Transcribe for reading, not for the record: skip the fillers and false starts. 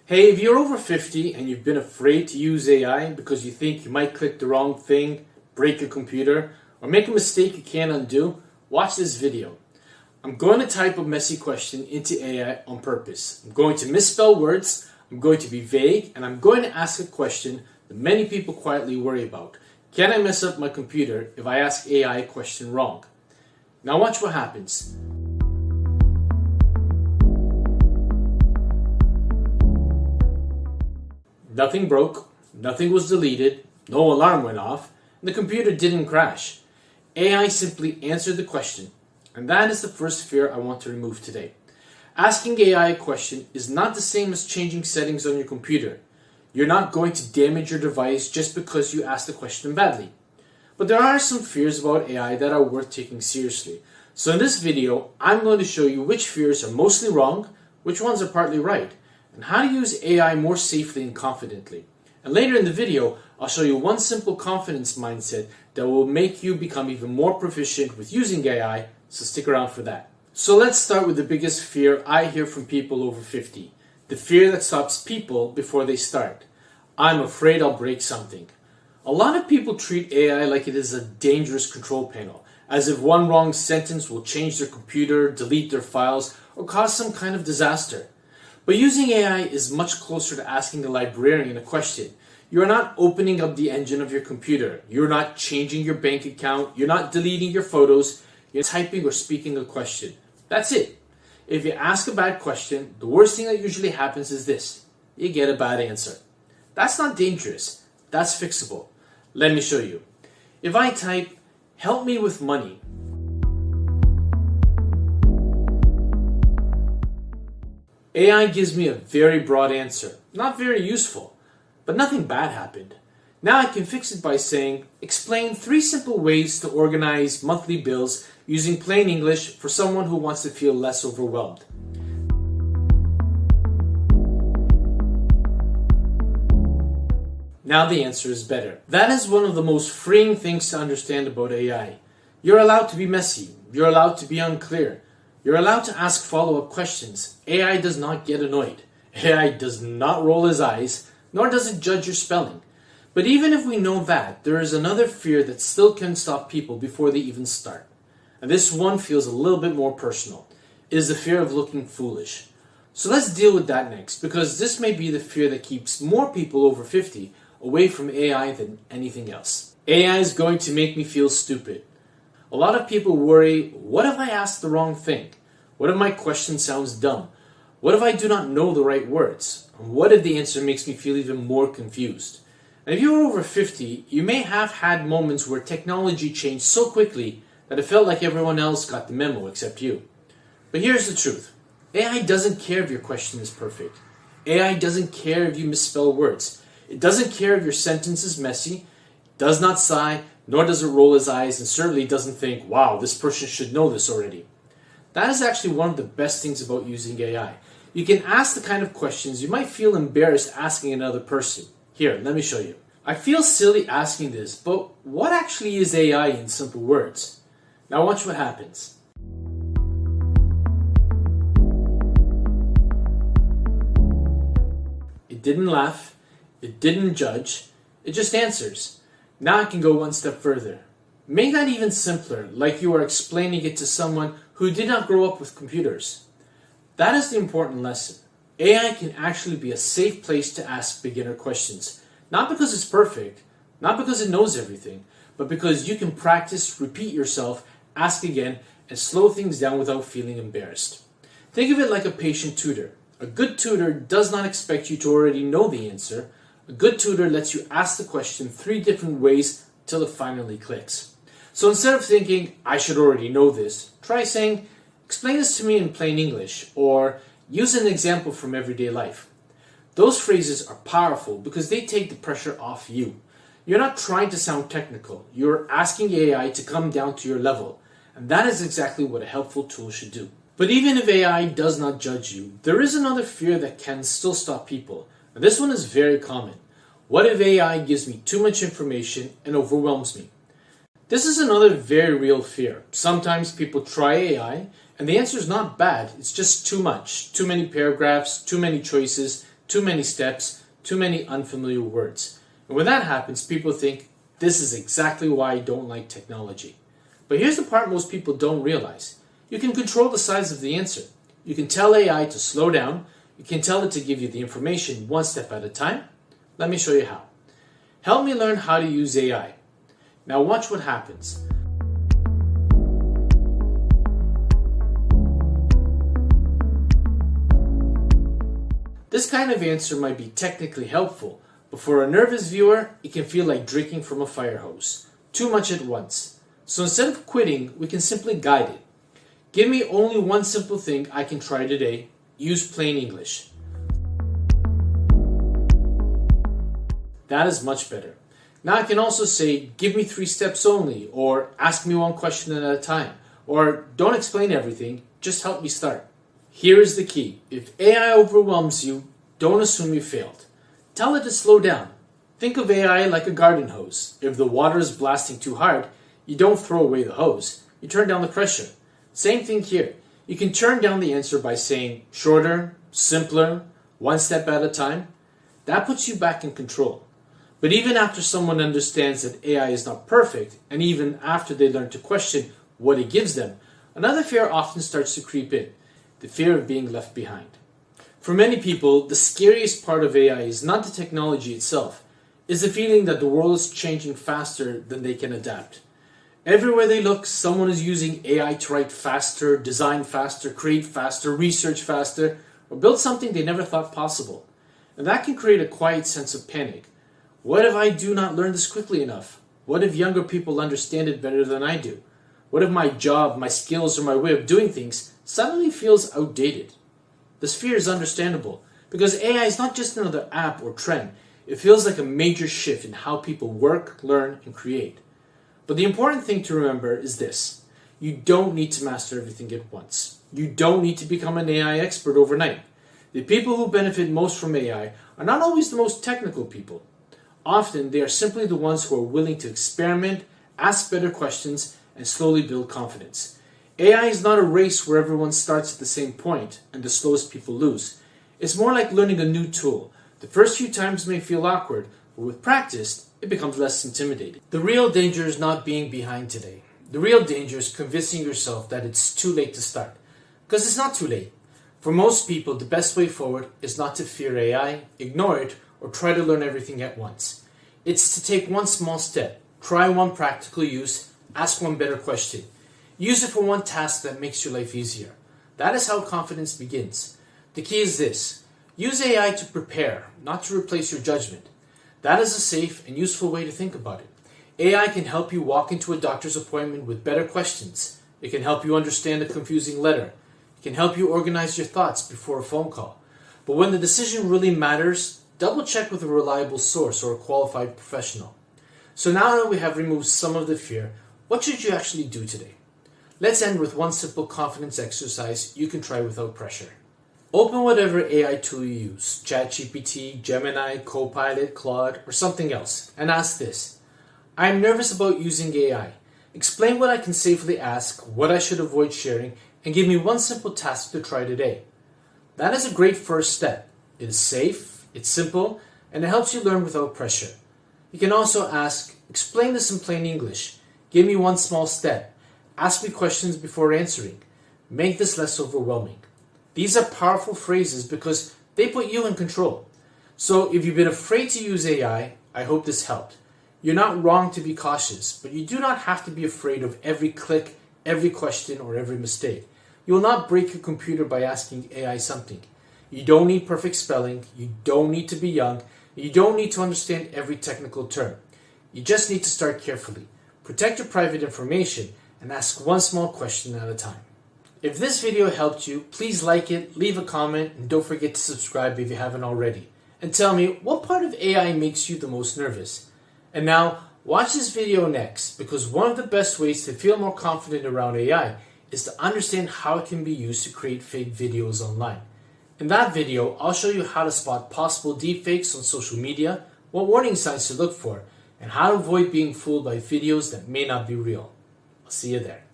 Hey, if you're over 50 and you've been afraid to use AI because you think you might click the wrong thing, break your computer, or make a mistake you can't undo, watch this video. I'm going to type a messy question into AI on purpose. I'm going to misspell words, I'm going to be vague, and I'm going to ask a question that many people quietly worry about. Can I mess up my computer if I ask AI a question wrong? Now watch what happens. Nothing broke, nothing was deleted, no alarm went off, and the computer didn't crash. AI simply answered the question, and that is the first fear I want to remove today. Asking AI a question is not the same as changing settings on your computer. You're not going to damage your device just because you asked the question badly. But there are some fears about AI that are worth taking seriously. So in this video, I'm going to show you which fears are mostly wrong, which ones are partly right, and how to use AI more safely and confidently. And later in the video, I'll show you one simple confidence mindset that will make you become even more proficient with using AI, so stick around for that. So let's start with the biggest fear I hear from people over 50. The fear that stops people before they start. I'm afraid I'll break something. A lot of people treat AI like it is a dangerous control panel, as if one wrong sentence will change their computer, delete their files, or cause some kind of disaster. But using AI is much closer to asking a librarian a question. You're not opening up the engine of your computer. You're not changing your bank account. You're not deleting your photos. You're typing or speaking a question. That's it. If you ask a bad question, the worst thing that usually happens is this. You get a bad answer. That's not dangerous. That's fixable. Let me show you. If I type, "Help me with money," AI gives me a very broad answer, not very useful, but nothing bad happened. Now I can fix it by saying, explain 3 simple ways to organize monthly bills using plain English for someone who wants to feel less overwhelmed. Now the answer is better. That is one of the most freeing things to understand about AI. You're allowed to be messy. You're allowed to be unclear. You're allowed to ask follow-up questions. AI does not get annoyed. AI does not roll his eyes, nor does it judge your spelling. But even if we know that, there is another fear that still can stop people before they even start. And this one feels a little bit more personal. It is the fear of looking foolish. So let's deal with that next, because this may be the fear that keeps more people over 50 away from AI than anything else. AI is going to make me feel stupid. A lot of people worry, what if I ask the wrong thing? What if my question sounds dumb? What if I do not know the right words? And what if the answer makes me feel even more confused? And if you're over 50, you may have had moments where technology changed so quickly that it felt like everyone else got the memo except you. But here's the truth. AI doesn't care if your question is perfect. AI doesn't care if you misspell words. It doesn't care if your sentence is messy, does not sigh, nor does it roll his eyes, and certainly doesn't think, wow, this person should know this already. That is actually one of the best things about using AI. You can ask the kind of questions you might feel embarrassed asking another person. Here, let me show you. I feel silly asking this, but what actually is AI in simple words? Now watch what happens. It didn't laugh. It didn't judge. It just answers. Now I can go one step further. Make that even simpler, like you are explaining it to someone who did not grow up with computers. That is the important lesson. AI can actually be a safe place to ask beginner questions. Not because it's perfect, not because it knows everything, but because you can practice, repeat yourself, ask again, and slow things down without feeling embarrassed. Think of it like a patient tutor. A good tutor does not expect you to already know the answer. A good tutor lets you ask the question 3 different ways till it finally clicks. So instead of thinking, I should already know this, try saying, explain this to me in plain English, or use an example from everyday life. Those phrases are powerful because they take the pressure off you. You're not trying to sound technical. You're asking AI to come down to your level. And that is exactly what a helpful tool should do. But even if AI does not judge you, there is another fear that can still stop people. And this one is very common. What if AI gives me too much information and overwhelms me? This is another very real fear. Sometimes people try AI and the answer is not bad, it's just too much. Too many paragraphs, too many choices, too many steps, too many unfamiliar words. And when that happens, people think, this is exactly why I don't like technology. But here's the part most people don't realize. You can control the size of the answer. You can tell AI to slow down. You can tell it to give you the information one step at a time. Let me show you how. Help me learn how to use AI. Now watch what happens. This kind of answer might be technically helpful, but for a nervous viewer, it can feel like drinking from a fire hose. Too much at once. So instead of quitting, we can simply guide it. Give me only one simple thing I can try today. Use plain English. That is much better. Now I can also say, give me 3 steps only, or ask me one question at a time, or don't explain everything, just help me start. Here is the key. If AI overwhelms you, don't assume you failed. Tell it to slow down. Think of AI like a garden hose. If the water is blasting too hard, you don't throw away the hose. You turn down the pressure. Same thing here. You can turn down the answer by saying shorter, simpler, one step at a time. That puts you back in control. But even after someone understands that AI is not perfect, and even after they learn to question what it gives them, another fear often starts to creep in. The fear of being left behind. For many people, the scariest part of AI is not the technology itself, it's the feeling that the world is changing faster than they can adapt. Everywhere they look, someone is using AI to write faster, design faster, create faster, research faster, or build something they never thought possible. And that can create a quiet sense of panic. What if I do not learn this quickly enough? What if younger people understand it better than I do? What if my job, my skills, or my way of doing things suddenly feels outdated? This fear is understandable because AI is not just another app or trend. It feels like a major shift in how people work, learn, and create. But the important thing to remember is this. You don't need to master everything at once. You don't need to become an AI expert overnight. The people who benefit most from AI are not always the most technical people. Often, they are simply the ones who are willing to experiment, ask better questions, and slowly build confidence. AI is not a race where everyone starts at the same point and the slowest people lose. It's more like learning a new tool. The first few times may feel awkward, but with practice, it becomes less intimidating. The real danger is not being behind today. The real danger is convincing yourself that it's too late to start. Because it's not too late. For most people, the best way forward is not to fear AI, ignore it, or try to learn everything at once. It's to take one small step, try one practical use, ask one better question. Use it for one task that makes your life easier. That is how confidence begins. The key is this. Use AI to prepare, not to replace your judgment. That is a safe and useful way to think about it. AI can help you walk into a doctor's appointment with better questions. It can help you understand a confusing letter. It can help you organize your thoughts before a phone call. But when the decision really matters, double check with a reliable source or a qualified professional. So now that we have removed some of the fear, what should you actually do today? Let's end with one simple confidence exercise you can try without pressure. Open whatever AI tool you use, ChatGPT, Gemini, Copilot, Claude, or something else, and ask this. I am nervous about using AI. Explain what I can safely ask, what I should avoid sharing, and give me one simple task to try today. That is a great first step. It is safe, it's simple, and it helps you learn without pressure. You can also ask, explain this in plain English. Give me one small step. Ask me questions before answering. Make this less overwhelming. These are powerful phrases because they put you in control. So if you've been afraid to use AI, I hope this helped. You're not wrong to be cautious, but you do not have to be afraid of every click, every question, or every mistake. You will not break your computer by asking AI something. You don't need perfect spelling, you don't need to be young, you don't need to understand every technical term. You just need to start carefully. Protect your private information and ask one small question at a time. If this video helped you, please like it, leave a comment, and don't forget to subscribe if you haven't already. And tell me, what part of AI makes you the most nervous? And now, watch this video next, because one of the best ways to feel more confident around AI is to understand how it can be used to create fake videos online. In that video, I'll show you how to spot possible deepfakes on social media, what warning signs to look for, and how to avoid being fooled by videos that may not be real. I'll see you there.